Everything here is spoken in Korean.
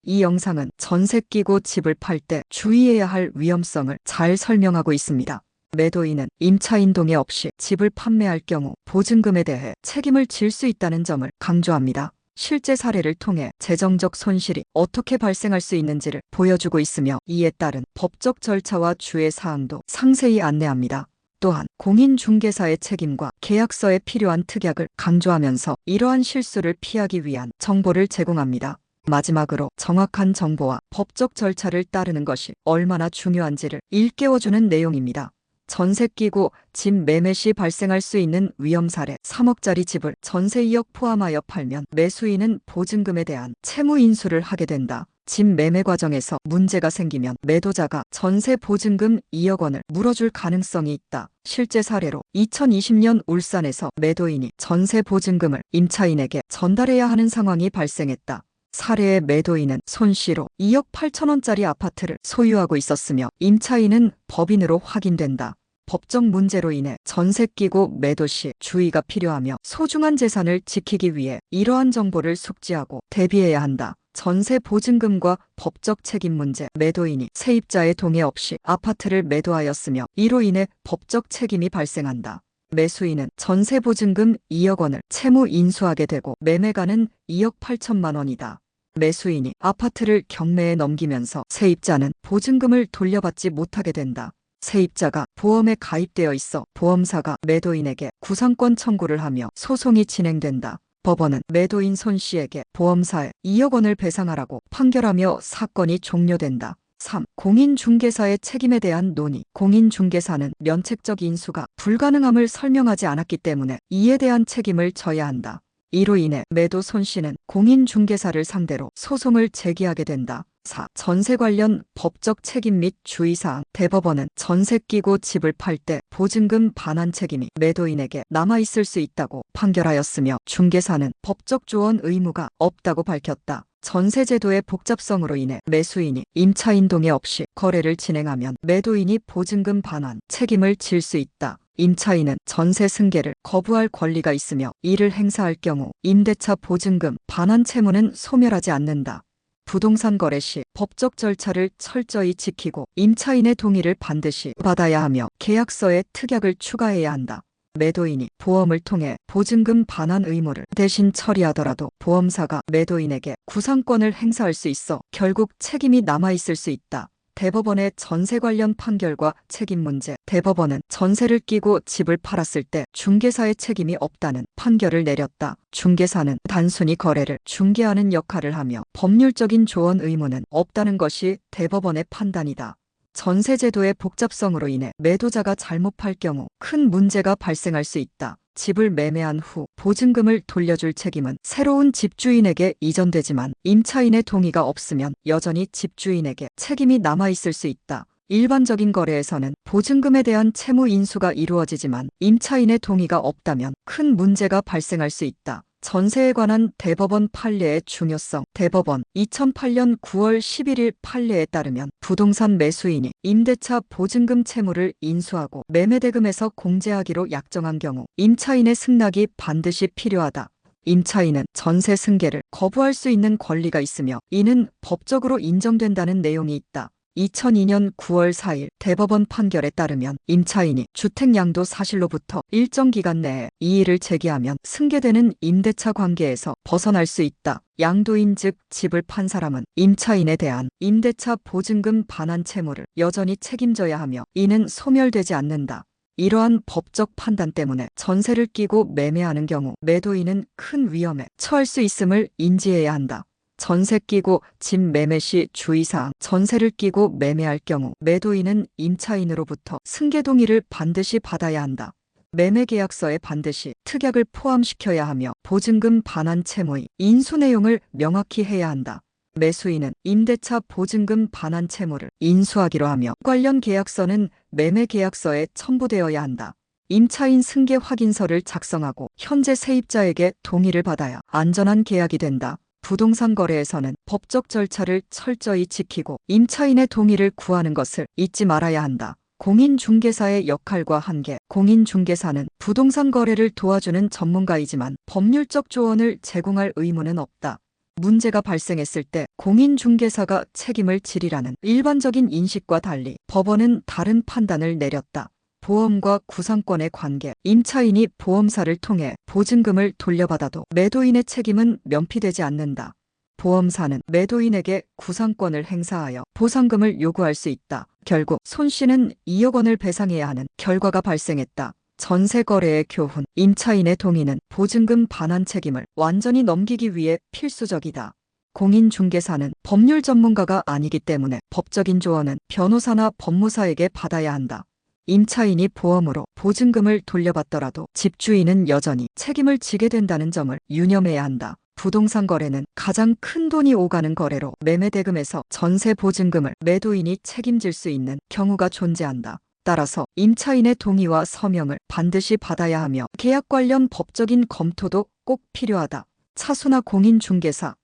이 영상은 전세 끼고 집을 팔 때 주의해야 할 위험성을 잘 설명하고 있습니다. 매도인은 임차인 동의 없이 집을 판매할 경우 보증금에 대해 책임을 질 수 있다는 점을 강조합니다. 실제 사례를 통해 재정적 손실이 어떻게 발생할 수 있는지를 보여주고 있으며 이에 따른 법적 절차와 주의 사항도 상세히 안내합니다. 또한 공인중개사의 책임과 계약서에 필요한 특약을 강조하면서 이러한 실수를 피하기 위한 정보를 제공합니다. 마지막으로 정확한 정보와 법적 절차를 따르는 것이 얼마나 중요한지를 일깨워주는 내용입니다. 전세 끼고 집 매매 시 발생할 수 있는 위험 사례 3억짜리 집을 전세 2억 포함하여 팔면 매수인은 보증금에 대한 채무 인수를 하게 된다. 집 매매 과정에서 문제가 생기면 매도자가 전세 보증금 2억 원을 물어줄 가능성이 있다. 실제 사례로 2020년 울산에서 매도인이 전세 보증금을 임차인에게 전달해야 하는 상황이 발생했다. 사례의 매도인은 손씨로 2억 8천원짜리 아파트를 소유하고 있었으며 임차인은 법인으로 확인된다. 법적 문제로 인해 전세 끼고 매도 시 주의가 필요하며 소중한 재산을 지키기 위해 이러한 정보를 숙지하고 대비해야 한다. 전세 보증금과 법적 책임 문제. 매도인이 세입자의 동의 없이 아파트를 매도하였으며 이로 인해 법적 책임이 발생한다. 매수인은 전세 보증금 2억 원을 채무 인수하게 되고 매매가는 2억 8천만 원이다. 매수인이 아파트를 경매에 넘기면서 세입자는 보증금을 돌려받지 못하게 된다. 세입자가 보험에 가입되어 있어 보험사가 매도인에게 구상권 청구를 하며 소송이 진행된다. 법원은 매도인 손씨에게 보험사에 2억 원을 배상하라고 판결하며 사건이 종료된다. 3. 공인중개사의 책임에 대한 논의. 공인중개사는 면책적 인수가 불가능함을 설명하지 않았기 때문에 이에 대한 책임을 져야 한다. 이로 인해 매도 손씨는 공인중개사를 상대로 소송을 제기하게 된다. 4. 전세 관련 법적 책임 및 주의사항. 대법원은 전세 끼고 집을 팔 때 보증금 반환 책임이 매도인에게 남아있을 수 있다고 판결하였으며 중개사는 법적 조언 의무가 없다고 밝혔다. 전세제도의 복잡성으로 인해 매수인이 임차인 동의 없이 거래를 진행하면 매도인이 보증금 반환 책임을 질 수 있다. 임차인은 전세 승계를 거부할 권리가 있으며 이를 행사할 경우 임대차 보증금 반환 채무는 소멸하지 않는다. 부동산 거래 시 법적 절차를 철저히 지키고 임차인의 동의를 반드시 받아야 하며 계약서에 특약을 추가해야 한다. 매도인이 보험을 통해 보증금 반환 의무를 대신 처리하더라도 보험사가 매도인에게 구상권을 행사할 수 있어 결국 책임이 남아있을 수 있다. 대법원의 전세 관련 판결과 책임 문제. 대법원은 전세를 끼고 집을 팔았을 때 중개사의 책임이 없다는 판결을 내렸다. 중개사는 단순히 거래를 중개하는 역할을 하며 법률적인 조언 의무는 없다는 것이 대법원의 판단이다. 전세제도의 복잡성으로 인해 매도자가 잘못 팔 경우 큰 문제가 발생할 수 있다. 집을 매매한 후 보증금을 돌려줄 책임은 새로운 집주인에게 이전되지만 임차인의 동의가 없으면 여전히 집주인에게 책임이 남아있을 수 있다. 일반적인 거래에서는 보증금에 대한 채무 인수가 이루어지지만 임차인의 동의가 없다면 큰 문제가 발생할 수 있다. 전세에 관한 대법원 판례의 중요성. 대법원 2008년 9월 11일 판례에 따르면 부동산 매수인이 임대차 보증금 채무를 인수하고 매매대금에서 공제하기로 약정한 경우 임차인의 승낙이 반드시 필요하다. 임차인은 전세 승계를 거부할 수 있는 권리가 있으며 이는 법적으로 인정된다는 내용이 있다. 2002년 9월 4일 대법원 판결에 따르면 임차인이 주택양도 사실로부터 일정 기간 내에 이의를 제기하면 승계되는 임대차 관계에서 벗어날 수 있다. 양도인 즉 집을 판 사람은 임차인에 대한 임대차 보증금 반환 채무를 여전히 책임져야 하며 이는 소멸되지 않는다. 이러한 법적 판단 때문에 전세를 끼고 매매하는 경우 매도인은 큰 위험에 처할 수 있음을 인지해야 한다. 전세 끼고 집 매매 시 주의사항. 전세를 끼고 매매할 경우 매도인은 임차인으로부터 승계 동의를 반드시 받아야 한다. 매매 계약서에 반드시 특약을 포함시켜야 하며 보증금 반환 채무의 인수 내용을 명확히 해야 한다. 매수인은 임대차 보증금 반환 채무를 인수하기로 하며 관련 계약서는 매매 계약서에 첨부되어야 한다. 임차인 승계 확인서를 작성하고 현재 세입자에게 동의를 받아야 안전한 계약이 된다. 부동산 거래에서는 법적 절차를 철저히 지키고 임차인의 동의를 구하는 것을 잊지 말아야 한다. 공인중개사의 역할과 한계. 공인중개사는 부동산 거래를 도와주는 전문가이지만 법률적 조언을 제공할 의무는 없다. 문제가 발생했을 때 공인중개사가 책임을 지리라는 일반적인 인식과 달리 법원은 다른 판단을 내렸다. 보험과 구상권의 관계. 임차인이 보험사를 통해 보증금을 돌려받아도 매도인의 책임은 면피되지 않는다. 보험사는 매도인에게 구상권을 행사하여 보상금을 요구할 수 있다. 결국 손 씨는 2억 원을 배상해야 하는 결과가 발생했다. 전세 거래의 교훈. 임차인의 동의는 보증금 반환 책임을 완전히 넘기기 위해 필수적이다. 공인중개사는 법률 전문가가 아니기 때문에 법적인 조언은 변호사나 법무사에게 받아야 한다. 임차인이 보험으로 보증금을 돌려받더라도 집주인은 여전히 책임을 지게 된다는 점을 유념해야 한다. 부동산 거래는 가장 큰 돈이 오가는 거래로 매매 대금에서 전세 보증금을 매도인이 책임질 수 있는 경우가 존재한다. 따라서 임차인의 동의와 서명을 반드시 받아야 하며 계약 관련 법적인 검토도 꼭 필요하다. 차수나 공인중개사